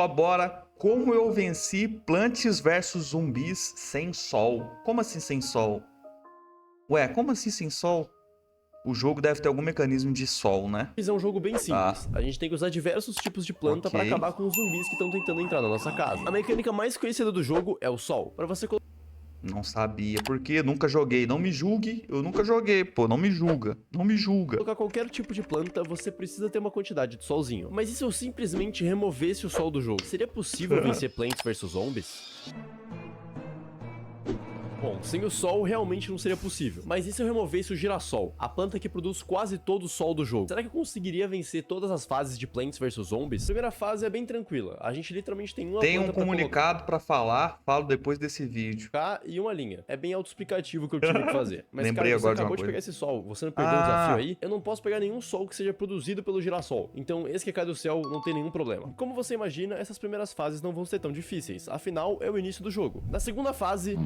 só, bora. Como eu venci Plants vs Zumbis sem sol? Como assim sem sol? Ué, como assim sem sol? O jogo deve ter algum mecanismo de sol, né? É um jogo bem simples. A gente tem que usar diversos tipos de planta para acabar com os zumbis que estão tentando entrar na nossa casa. A mecânica mais conhecida do jogo é o sol. Para você Não sabia, porque nunca joguei. Não me julgue, eu nunca joguei, pô, não me julga, não me julga. colocar qualquer tipo de planta, você precisa ter uma quantidade de solzinho. Mas e se eu simplesmente removesse o sol do jogo? Seria possível vencer Plants vs Zombies? Bom, sem o sol realmente não seria possível. Mas e se eu removesse o girassol, a planta que produz quase todo o sol do jogo? Será que eu conseguiria vencer todas as fases de Plants vs Zombies? A primeira fase é bem tranquila. A gente literalmente tem uma Tem planta um comunicado pra falar, falo depois desse vídeo. e uma linha. É bem autoexplicativo o que eu tive que fazer. Mas Lembrei cara, você agora de uma acabou de coisa. pegar esse sol. Você não perdeu o desafio aí? Eu não posso pegar nenhum sol que seja produzido pelo girassol. Então esse que cai do céu não tem nenhum problema. Como você imagina, essas primeiras fases não vão ser tão difíceis. Afinal, é o início do jogo. Na segunda fase...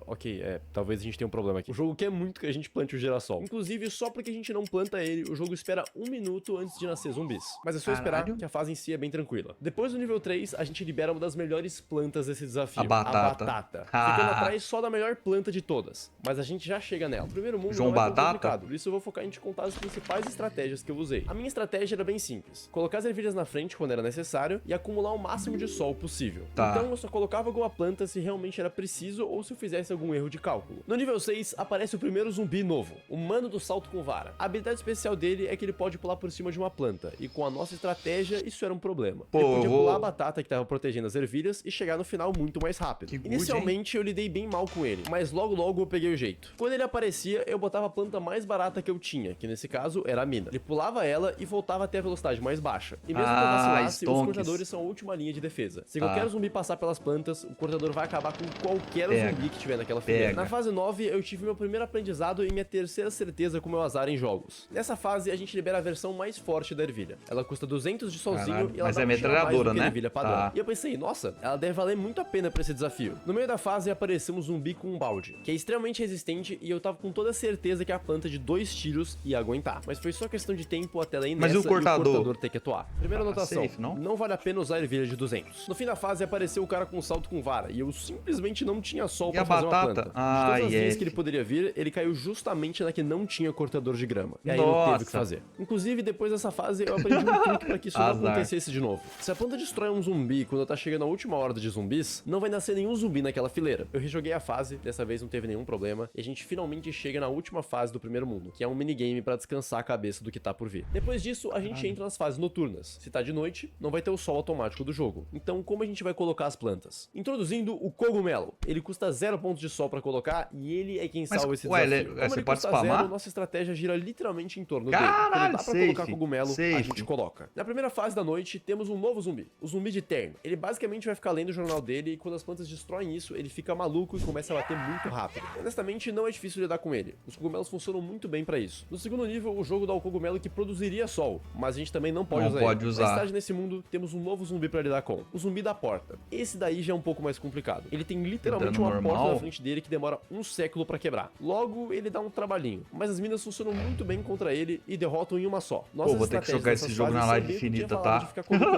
Ok, talvez a gente tenha um problema aqui. O jogo quer muito que a gente plante o girassol. Inclusive, só porque a gente não planta ele, o jogo espera 1 minuto antes de nascer zumbis. Mas é só esperar, que a fase em si é bem tranquila. Depois do nível 3, a gente libera uma das melhores plantas desse desafio. A batata. A batata. Ficando atrás só da melhor planta de todas. Mas a gente já chega nela. O primeiro mundo João não é tão Batata? complicado, por isso eu vou focar em te contar as principais estratégias que eu usei. A minha estratégia era bem simples. Colocar as ervilhas na frente quando era necessário e acumular o máximo de sol possível. Tá. Então eu só colocava alguma planta se realmente era preciso ou se eu fizesse algum erro de cálculo. No nível 6, aparece o primeiro zumbi novo, o Mano do Salto com Vara. A habilidade especial dele é que ele pode pular por cima de uma planta, e com a nossa estratégia, isso era um problema. Pô, ele podia eu vou- pular a batata que tava protegendo as ervilhas e chegar no final muito mais rápido. Que good, Inicialmente, eu lidei bem mal com ele, mas logo eu peguei o jeito. Quando ele aparecia, eu botava a planta mais barata que eu tinha, que nesse caso era a mina. Ele pulava ela e voltava até a velocidade mais baixa. E mesmo que eu vacilasse, os stonks. cortadores são a última linha de defesa. Se qualquer zumbi passar pelas plantas, o cortador vai acabar com qualquer zumbi que tiver naquela fileira. Na fase 9, eu tive meu primeiro aprendizado e minha terceira certeza com meu azar em jogos. Nessa fase, a gente libera a versão mais forte da ervilha. Ela custa 200 de solzinho Caralho, e ela mas dá é um tiro a mais do metralhadora, que a né? ervilha padrão. Tá. E eu pensei, nossa, ela deve valer muito a pena pra esse desafio. No meio da fase, apareceu um zumbi com um balde, que é extremamente resistente e eu tava com toda certeza que a planta de 2 tiros ia aguentar. Mas foi só questão de tempo até ela ir Mas nessa e o cortador? ter que atuar. Primeira anotação, safe, não? não vale a pena usar ervilha de 200. No fim da fase, apareceu o cara com um salto com vara e eu simplesmente não tinha sol E pra a fazer uma batata? planta. De todas as linhas F. que ele poderia vir, ele caiu justamente na que não tinha cortador de grama. E aí Nossa. ele teve que fazer. Inclusive, depois dessa fase, eu aprendi um truque pra que isso não Azar. acontecesse de novo. Se a planta destrói um zumbi quando tá chegando a última horda de zumbis, não vai nascer nenhum zumbi naquela fileira. Eu rejoguei a fase, dessa vez não teve nenhum problema, e a gente finalmente chega na última fase do primeiro mundo, que é um minigame pra descansar a cabeça do que tá por vir. Depois disso, a gente entra nas fases noturnas. Se tá de noite, não vai ter o sol automático do jogo. Então, como a gente vai colocar as plantas? Introduzindo o cogumelo. Ele custa 0 pontos de sol pra colocar, e ele é quem salva esse ué, desafio. ele- Como você ele pode custa spamar? 0, nossa estratégia gira literalmente em torno Caralho, dele. Quando dá pra safe, colocar cogumelo, a safe. gente coloca. Na primeira fase da noite, temos um novo zumbi, o zumbi de terno. Ele basicamente vai ficar lendo o jornal dele e quando as plantas destroem isso, ele fica maluco e começa a bater muito rápido. Honestamente, não é difícil lidar com ele. Os cogumelos funcionam muito bem pra isso. No segundo nível, o jogo dá o cogumelo que produziria sol, mas a gente também não pode Não usar pode ele. usar. Mais tarde nesse mundo, temos um novo zumbi pra lidar com, o zumbi da porta. Esse daí já é um pouco mais complicado. Ele tem literalmente Dano uma normal? porta na frente dele que demora um século pra quebrar. Logo, ele dá um trabalhinho, mas as minas funcionam muito bem contra ele e derrotam em uma só. Pô, vou ter que jogar esse jogo na live infinita, tá?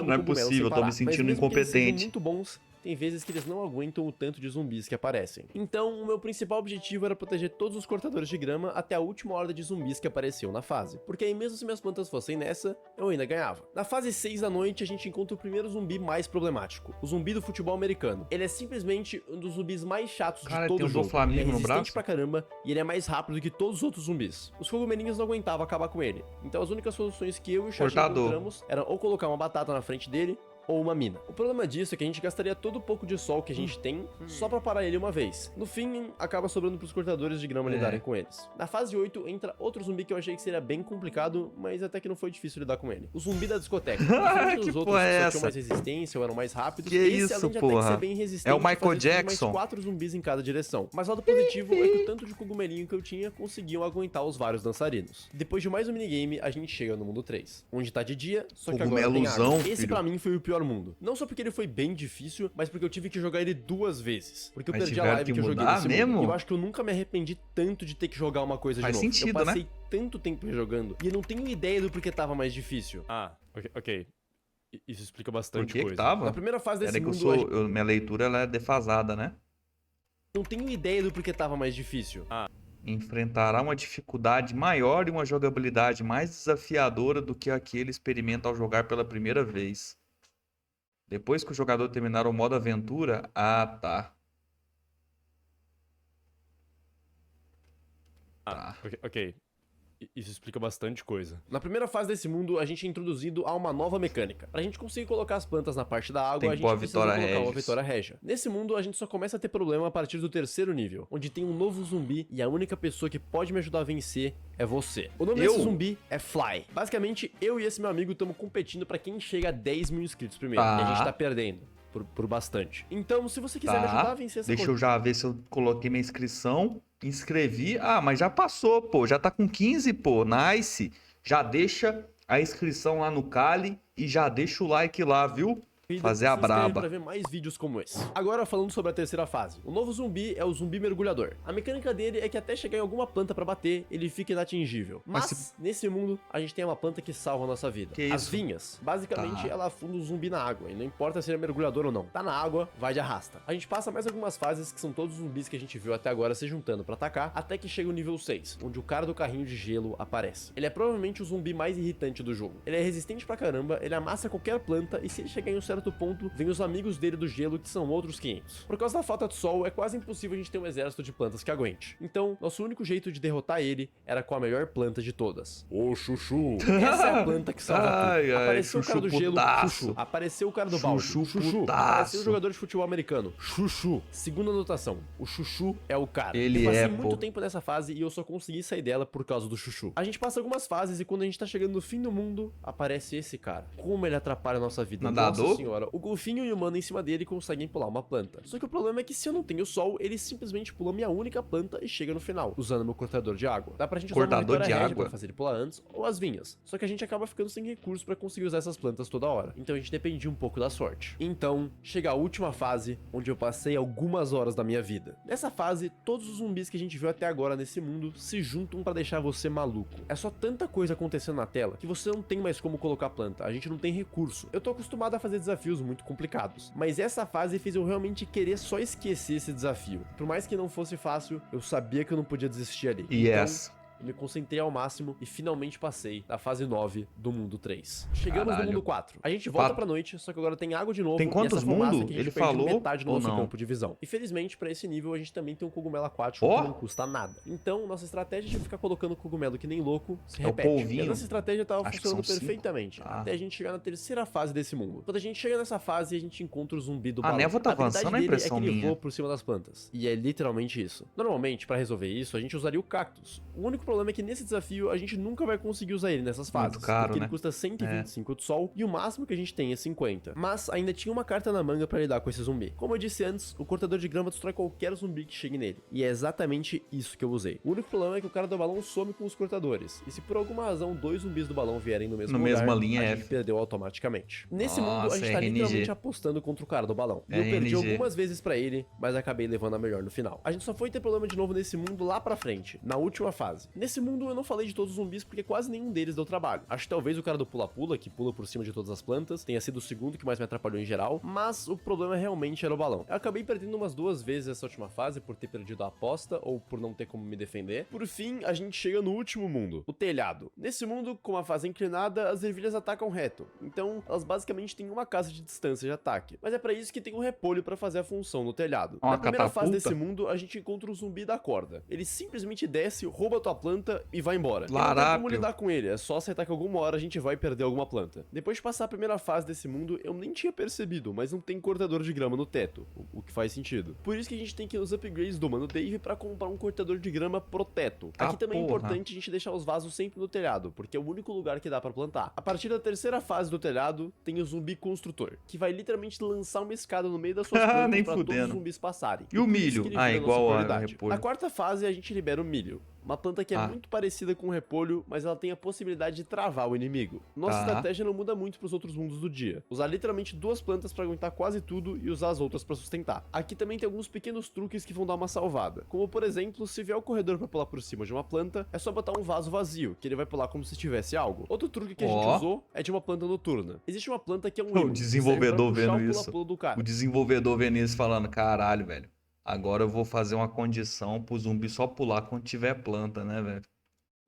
Não é possível, eu tô me sentindo incompetente. Muito bons. Tem vezes que eles não aguentam o tanto de zumbis que aparecem. Então, o meu principal objetivo era proteger todos os cortadores de grama até a última horda de zumbis que apareceu na fase. Porque aí mesmo se minhas plantas fossem nessa, eu ainda ganhava. Na fase 6 da noite, a gente encontra o primeiro zumbi mais problemático, o zumbi do futebol americano. Ele é simplesmente um dos zumbis mais chatos Cara, de todo tem o um do jogo. Flamengo Ele é no resistente braço? pra caramba e ele é mais rápido que todos os outros zumbis. Os cogumelinhos não aguentavam acabar com ele. Então as únicas soluções que eu e o chat Cortador. encontramos eram ou colocar uma batata na frente dele, ou uma mina. O problema disso é que a gente gastaria todo o pouco de sol que a gente tem só pra parar ele uma vez. No fim, acaba sobrando pros cortadores de grama lidarem com eles. Na fase 8, entra outro zumbi que eu achei que seria bem complicado, mas até que não foi difícil lidar com ele. O zumbi da discoteca. Diferente dos Que outros porra que é só essa? tinham mais resistência ou eram mais rápidos, Que esse, isso, além de até que porra? ser bem resistente, É o Michael fazia Jackson? mais 4 zumbis em cada direção. Mas o lado positivo é que o tanto de cogumelinho que eu tinha conseguiam aguentar os vários dançarinos. Depois de mais um minigame, a gente chega no mundo 3, onde tá de dia, só que agora tem Cogumelozão, água. Esse filho. pra mim foi o pior mundo. Não só porque ele foi bem difícil, mas porque eu tive que jogar ele 2 vezes. Porque eu Mas perdi a tiveram live que que eu joguei mudar nesse mesmo? mundo. E eu acho que eu nunca me arrependi tanto de ter que jogar uma coisa Faz de novo. sentido, eu passei né? tanto tempo jogando e eu não tenho ideia do porquê tava mais difícil. Ah, ok. Isso explica Por bastante que que coisa. tava? Na primeira fase desse Era que mundo, minha leitura ela é defasada, né? não tenho ideia do porquê tava mais difícil. Enfrentará uma dificuldade maior e uma jogabilidade mais desafiadora do que a que ele experimenta ao jogar pela primeira vez. Depois que o jogador terminar o modo aventura... Ah, tá. Tá. Ok. Isso explica bastante coisa. Na primeira fase desse mundo, a gente é introduzido a uma nova mecânica. Pra gente conseguir colocar as plantas na parte da água, Tem a que gente pôr a precisa Vitória colocar uma Regis. Vitória Régia. Nesse mundo, a gente só começa a ter problema a partir do terceiro nível, onde tem um novo zumbi e a única pessoa que pode me ajudar a vencer é você. O nome desse zumbi é Fly. Basicamente, eu e esse meu amigo estamos competindo pra quem chega a 10 mil inscritos primeiro. Tá. E a gente tá perdendo. Por bastante. Então, se você quiser me ajudar a vencer essa Deixa eu já ver se eu coloquei minha inscrição. Inscrevi. Ah, mas já passou, pô. Já tá com 15, pô. Nice. Já deixa a inscrição lá no Kali e já deixa o like lá, viu? Fazer a se inscreve braba. pra ver mais vídeos como esse. Agora falando sobre a terceira fase. O novo zumbi é o zumbi mergulhador. A mecânica dele é que até chegar em alguma planta pra bater, ele fica inatingível. Mas nesse mundo, a gente tem uma planta que salva a nossa vida. Que As isso? vinhas. Basicamente, Tá. ela afunda o zumbi na água. E não importa se ele é mergulhador ou não. Tá na água, vai de arrasta. A gente passa mais algumas fases que são todos os zumbis que a gente viu até agora se juntando pra atacar, até que chega o nível 6, onde o cara do carrinho de gelo aparece. Ele é provavelmente o zumbi mais irritante do jogo. Ele é resistente pra caramba, ele amassa qualquer planta e se ele chegar em um certo ponto, vem os amigos dele do gelo, que são outros 500. Por causa da falta de sol, é quase impossível a gente ter um exército de plantas que aguente. Então, nosso único jeito de derrotar ele era com a melhor planta de todas. O Chuchu. Essa é a planta que salva tudo. Apareceu o cara do gelo, Chuchu. Apareceu o cara do balde, Chuchu. Apareceu o jogador de futebol americano, Chuchu. Segunda anotação, o Chuchu é o cara. Ele eu passei é, muito pô. tempo nessa fase e eu só consegui sair dela por causa do Chuchu. A gente passa algumas fases e quando a gente tá chegando no fim do mundo, aparece esse cara. Como ele atrapalha a nossa vida. Nadador? Nossa senhora, o golfinho e o humano em cima dele conseguem pular uma planta. Só que o problema é que se eu não tenho sol, ele simplesmente pula minha única planta e chega no final, usando meu cortador de água. Dá pra gente usar uma Cortador Vitória de Régia água? pra fazer ele pular antes, ou as vinhas. Só que a gente acaba ficando sem recursos pra conseguir usar essas plantas toda hora. Então a gente dependia um pouco da sorte. Então, chega a última fase, onde eu passei algumas horas da minha vida. Nessa fase, todos os zumbis que a gente viu até agora nesse mundo se juntam pra deixar você maluco. É só tanta coisa acontecendo na tela que você não tem mais como colocar planta. A gente não tem recurso. Eu tô acostumado a fazer desafios muito complicados, mas essa fase fez eu realmente querer só esquecer esse desafio. Por mais que não fosse fácil, eu sabia que eu não podia desistir ali. Yes. Eu me concentrei ao máximo e finalmente passei da fase 9 do mundo 3. Chegamos Caralho. no mundo 4. A gente volta Quatro. pra noite, só que agora tem água de novo. Tem quantos e essa fumaça mundos? que a gente Ele perde falou metade do ou nosso não? campo de visão. Infelizmente, pra esse nível, a gente também tem um cogumelo aquático Ó! que não custa nada. Então, nossa estratégia de ficar colocando cogumelo que nem louco se É o repete. polvinho. E a nossa estratégia tava Acho que funcionando são 5. perfeitamente. Tá. Até a gente chegar na terceira fase desse mundo. Quando a gente chega nessa fase, a gente encontra o zumbi do A balão. névoa tá habilidade avançando, é dele impressão é que ele minha. voa por cima das plantas. E é literalmente isso. Normalmente, pra resolver isso, a gente usaria o cactus. O único problema é que nesse desafio, a gente nunca vai conseguir usar ele nessas fases. Muito caro, porque né? ele custa 125 de sol e o máximo que a gente tem é 50. Mas ainda tinha uma carta na manga pra lidar com esse zumbi. Como eu disse antes, o cortador de grama destrói qualquer zumbi que chegue nele. E é exatamente isso que eu usei. O único problema é que o cara do balão some com os cortadores. E se por alguma razão 2 zumbis do balão vierem no mesmo Na lugar, mesma linha, a gente F. perdeu automaticamente. Nesse Nossa, mundo, a gente tá RNG. literalmente apostando contra o cara do balão. E eu perdi RNG. algumas vezes pra ele, mas acabei levando a melhor no final. A gente só foi ter problema de novo nesse mundo lá pra frente, na última fase. Nesse mundo eu não falei de todos os zumbis porque quase nenhum deles deu trabalho. Acho que talvez o cara do pula-pula, que pula por cima de todas as plantas, tenha sido o segundo que mais me atrapalhou em geral, mas o problema realmente era o balão. Eu acabei perdendo umas 2 vezes essa última fase por ter perdido a aposta ou por não ter como me defender. Por fim, a gente chega no último mundo, o telhado. Nesse mundo, com a fase inclinada, as ervilhas atacam reto, então elas basicamente têm uma casa de distância de ataque. Mas é pra isso que tem um repolho pra fazer a função no telhado. Uma Na primeira fase catapulta? desse mundo, a gente encontra o zumbi da corda. Ele simplesmente desce, rouba tua planta e vai embora. E não tem como Larápio. lidar com ele, é só aceitar que alguma hora a gente vai perder alguma planta. Depois de passar a primeira fase desse mundo, eu nem tinha percebido, mas não tem cortador de grama no teto, o que faz sentido. Por isso que a gente tem que ir nos upgrades do Mano Dave pra comprar um cortador de grama pro teto. Ah, Aqui também é porra. importante a gente deixar os vasos sempre no telhado, porque é o único lugar que dá pra plantar. A partir da terceira fase do telhado, tem o zumbi construtor, que vai literalmente lançar uma escada no meio das suas plantas Nem pra todos fudendo. os zumbis passarem. E o por isso milho? que ele Ah, vira a nossa igual a prioridade. repolho. Na quarta fase, a gente libera o milho. uma planta que é muito parecida com o repolho, mas ela tem a possibilidade de travar o inimigo. Nossa estratégia não muda muito pros outros mundos do dia. Usar literalmente 2 plantas pra aguentar quase tudo e usar as outras pra sustentar. Aqui também tem alguns pequenos truques que vão dar uma salvada. Como por exemplo, se vier o corredor pra pular por cima de uma planta, é só botar um vaso vazio, que ele vai pular como se tivesse algo. Outro truque que a gente usou é de uma planta noturna. Existe uma planta que é um imã, O desenvolvedor vendo isso. do cara. O desenvolvedor vendo isso falando, caralho, velho. Agora eu vou fazer uma condição pro zumbi só pular quando tiver planta, né, velho?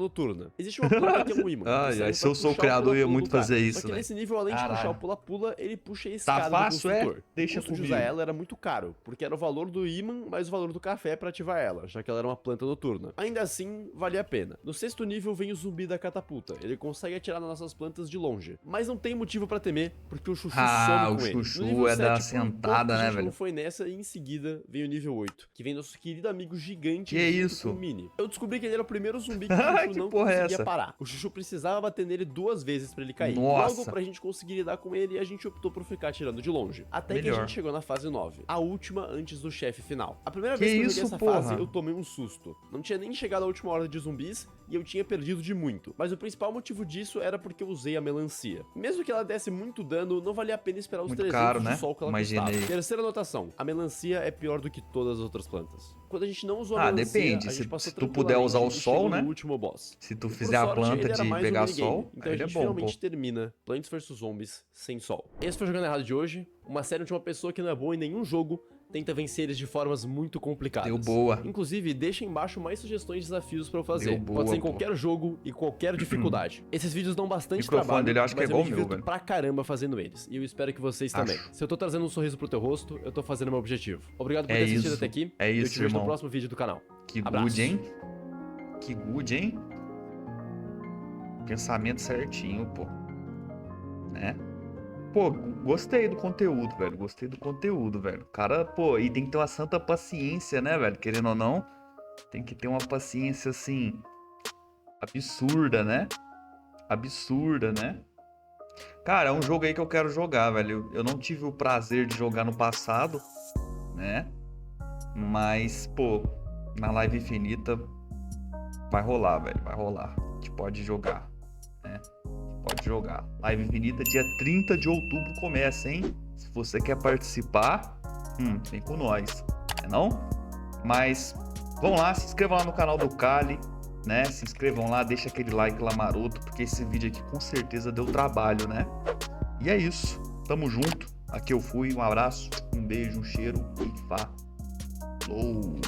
Noturna. Existe uma planta que é um imã. Se eu sou o criador, eu ia muito fazer isso, Só que velho. nesse nível, além de puxar o pula-pula, ele puxa a escada Tá fácil, do construtor. Deixa O custo de comigo. usar ela era muito caro, porque era o valor do imã mais o valor do café pra ativar ela, já que ela era uma planta noturna. Ainda assim, valia a pena. No 6º nível vem o zumbi da catapulta. Ele consegue atirar nas nossas plantas de longe. Mas não tem motivo pra temer, porque o Chuchu some com ele. O Chuchu é da sentada, né, velho? Não foi nessa e em seguida vem o nível 8, que vem nosso querido amigo gigante Que isso? com o Mini. Eu descobri que ele era o primeiro zumbi que o Chuchu Que não porra é conseguia essa? parar. O Chuchu precisava bater nele 2 vezes pra ele cair. Nossa. Logo, pra gente conseguir lidar com ele, a gente optou por ficar atirando de longe. Até que a Melhor. gente chegou na fase 9, a última antes do chefe final. A primeira Que vez que eu isso, joguei essa porra? fase, eu tomei um susto. Não tinha nem chegado a última hora de zumbis e eu tinha perdido de muito. Mas o principal motivo disso era porque eu usei a melancia. Mesmo que ela desse muito dano, não valia a pena esperar os Muito 300 caro, de né? sol que ela Imaginei. custava. Terceira anotação, a melancia é pior do que todas as outras plantas. Quando a gente não usou a Ah, melancia, depende. a gente Se passou tu puder usar o tranquilamente e sol, chegou né? no último boss. Se tu E, por fizer a sorte, planta ele era de mais um pegar minigame, sol, então aí a ele é gente bom, pô. finalmente termina Plants vs Zombies sem sol. Esse foi o Jogando Errado de hoje, uma série onde uma pessoa que não é boa em nenhum jogo tenta vencer eles de formas muito complicadas. Deu boa. Inclusive, deixa embaixo mais sugestões de desafios pra eu fazer. Deu boa, Pode ser em pô. qualquer jogo e qualquer dificuldade. Esses vídeos dão bastante O microfone trabalho, dele eu acho que é mas igual eu me o meu, divirto velho. pra caramba fazendo eles. E eu espero que vocês também. Acho. Se eu tô trazendo um sorriso pro teu rosto, eu tô fazendo meu objetivo. Obrigado por É ter assistido isso. até aqui. É e eu isso, te vejo no irmão. próximo vídeo do canal. Que Abraço. good, hein? Que good, hein? Pensamento certinho, pô. Né? Pô, gostei do conteúdo, velho. Gostei do conteúdo, velho. O cara, pô, e tem que ter uma santa paciência, né, velho? Querendo ou não, tem que ter uma paciência, assim, absurda, né? Absurda, né? Cara, é um jogo aí que eu quero jogar, velho. Eu não tive o prazer de jogar no passado, né? Mas, pô, na live infinita vai rolar, velho. Vai rolar. A gente pode jogar, né? Pode jogar. Live infinita, dia 30 de outubro começa, hein? Se você quer participar, vem com nós, não? Mas, vão lá, se inscrevam lá no canal do Kali, né? Se inscrevam lá, deixa aquele like lá maroto, porque esse vídeo aqui com certeza deu trabalho, né? E é isso. Tamo junto. Aqui eu fui. Um abraço, um beijo, um cheiro e falou!